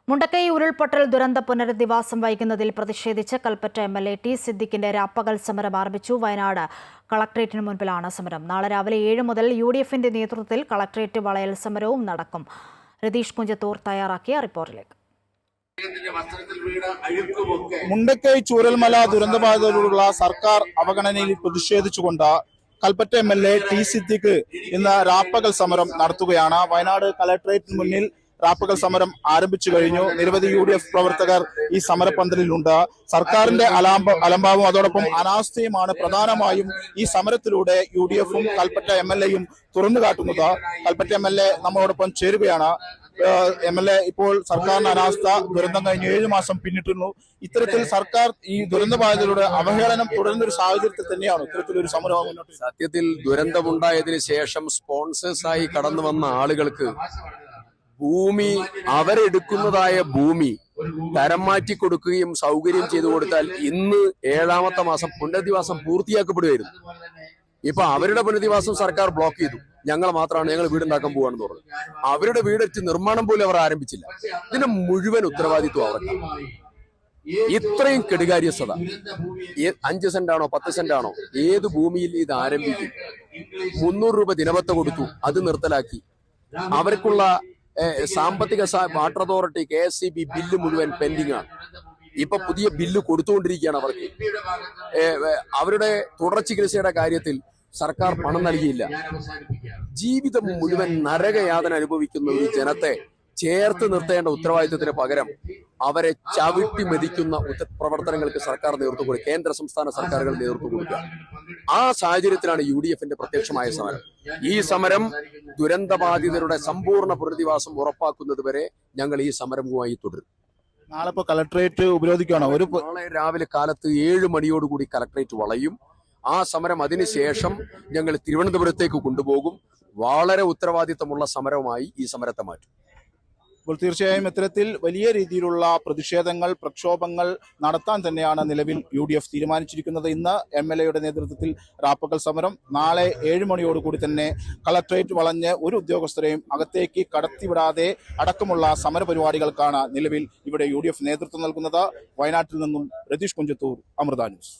മുണ്ടക്കൈ ഉരുൾപൊട്ടൽ ദുരന്ത പുനരധിവാസം വൈകുന്നതിൽ പ്രതിഷേധിച്ച് കൽപ്പറ്റ എംഎൽഎ ടി സിദ്ദിഖിന്റെ രാപ്പകൽ സമരം ആരംഭിച്ചു. വയനാട് കളക്ട്രേറ്റിന് മുൻപിലാണ് സമരം. നാളെ രാവിലെ 7 മുതൽ UDFന്റെ നേതൃത്വത്തിൽ കളക്ട്രേറ്റ് വളയൽ സമരവും നടക്കും. രതീഷ് കുഞ്ചത്തൂർ തയ്യാറാക്കിയ റിപ്പോർട്ടിലേക്ക്. മുണ്ടക്കൈ ചൂരൽമല ദുരന്തബാധിതരോടുള്ള സർക്കാർ അവഗണനയിൽ പ്രതിഷേധിച്ചുകൊണ്ട് കൽപ്പറ്റ എംഎൽഎ ടി സിദ്ദിഖ് ഇന്ന് രാപ്പകൽ സമരം നടത്തുകയാണ്. വയനാട് കളക്ട്രേറ്റിന് മുന്നിൽ രാപ്പകൽ സമരം ആരംഭിച്ചു കഴിഞ്ഞു. നിരവധി UDF പ്രവർത്തകർ ഈ സമരപന്തലിലുണ്ട്. സർക്കാരിന്റെ അലംഭാവവും അതോടൊപ്പം അനാസ്ഥയുമാണ് പ്രധാനമായും ഈ സമരത്തിലൂടെ UDFും കൽപ്പറ്റ MLAയും തുറന്നു കാട്ടുന്നത്. കൽപ്പറ്റ MLA നമ്മളോടൊപ്പം ചേരുകയാണ്. MLA, ഇപ്പോൾ സർക്കാരിന്റെ അനാസ്ഥ, ദുരന്തം കഴിഞ്ഞ് 7 മാസം പിന്നിട്ടുന്നു. ഇത്തരത്തിൽ സർക്കാർ ഈ ദുരന്തബാധിതരുടെ അവഹേളനം തുടരുന്നൊരു സാഹചര്യത്തിൽ തന്നെയാണ് ഇത്തരത്തിലൊരു സമരം മുന്നോട്ട്. സത്യത്തിൽ ദുരന്തമുണ്ടായതിനു ശേഷം സ്പോൺസേഴ്സായി കടന്നു വന്ന ആളുകൾക്ക് ഭൂമി, അവരെടുക്കുന്നതായ ഭൂമി തരം മാറ്റി കൊടുക്കുകയും സൗകര്യം ചെയ്തു കൊടുത്താൽ ഇന്ന് 7ാമത്തെ മാസം പുനരധിവാസം പൂർത്തിയാക്കപ്പെടുകയായിരുന്നു. ഇപ്പൊ അവരുടെ പുനരധിവാസം സർക്കാർ ബ്ലോക്ക് ചെയ്തു. ഞങ്ങൾ മാത്രമാണ്, ഞങ്ങൾ വീടുണ്ടാക്കാൻ പോവാണെന്ന് പറഞ്ഞു. അവരുടെ വീടെത്തി നിർമ്മാണം പോലും അവർ ആരംഭിച്ചില്ല. ഇതിന്റെ മുഴുവൻ ഉത്തരവാദിത്വം അവർക്കാണ്. ഇത്രയും കെടുകാര്യസ്ഥത 5 സെന്റാണോ 10 സെന്റാണോ ഏത് ഭൂമിയിൽ ഇത് ആരംഭിക്കും? 300 രൂപ ദിനവത്ത കൊടുത്തു, അത് നിർത്തലാക്കി. അവർക്കുള്ള സാമ്പത്തിക വാട്ടർ അതോറിറ്റി KSCB ബില്ല് മുഴുവൻ പെൻഡിംഗ് ആണ്. ഇപ്പൊ പുതിയ ബില്ല് കൊടുത്തുകൊണ്ടിരിക്കുകയാണ് അവർക്ക്. അവരുടെ തുടർ ചികിത്സയുടെ കാര്യത്തിൽ സർക്കാർ പണം നൽകിയില്ല. ജീവിതം മുഴുവൻ നരകയാതന അനുഭവിക്കുന്ന ഒരു ജനത്തെ ചേർത്ത് നിർത്തേണ്ട ഉത്തരവാദിത്വത്തിന് പകരം അവരെ ചവിട്ടി മെതിക്കുന്ന പ്രവർത്തനങ്ങൾക്ക് സർക്കാർ നേതൃത്വം കൊടുക്കുക, കേന്ദ്ര സംസ്ഥാന സർക്കാരുകൾ നേതൃത്വം കൊടുക്കുക. ആ സാഹചര്യത്തിലാണ് UDFന്റെ പ്രത്യക്ഷമായ സമരം. ഈ സമരം ദുരന്തബാധിതരുടെ സമ്പൂർണ്ണ പുനരധിവാസം ഉറപ്പാക്കുന്നത് വരെ ഞങ്ങൾ ഈ സമരവുമായി തുടരും. നാളെ ഇപ്പോൾ കളക്ട്രേറ്റ് ഉപരോധിക്കുകയാണോ? നാളെ രാവിലെ കാലത്ത് 7 മണിയോടുകൂടി കളക്ട്രേറ്റ് വളയും. ആ സമരം അതിനുശേഷം ഞങ്ങൾ തിരുവനന്തപുരത്തേക്ക് കൊണ്ടുപോകും. വളരെ ഉത്തരവാദിത്തമുള്ള സമരവുമായി ഈ സമരത്തെ മാറ്റും. അപ്പോൾ തീർച്ചയായും ഇത്തരത്തിൽ വലിയ രീതിയിലുള്ള പ്രതിഷേധങ്ങൾ, പ്രക്ഷോഭങ്ങൾ നടത്താൻ തന്നെയാണ് നിലവിൽ UDF തീരുമാനിച്ചിരിക്കുന്നത്. ഇന്ന് MLAയുടെ നേതൃത്വത്തിൽ രാപ്പകൽ സമരം, നാളെ 7 മണിയോടുകൂടി തന്നെ കളക്ട്രേറ്റ് വളഞ്ഞ് ഒരു ഉദ്യോഗസ്ഥരെയും അകത്തേക്ക് കടത്തിവിടാതെ അടക്കമുള്ള സമരപരിപാടികൾക്കാണ് നിലവിൽ ഇവിടെ UDF നേതൃത്വം നൽകുന്നത്. വയനാട്ടിൽ നിന്നും രതീഷ് കുഞ്ചത്തൂർ, അമൃത ന്യൂസ്.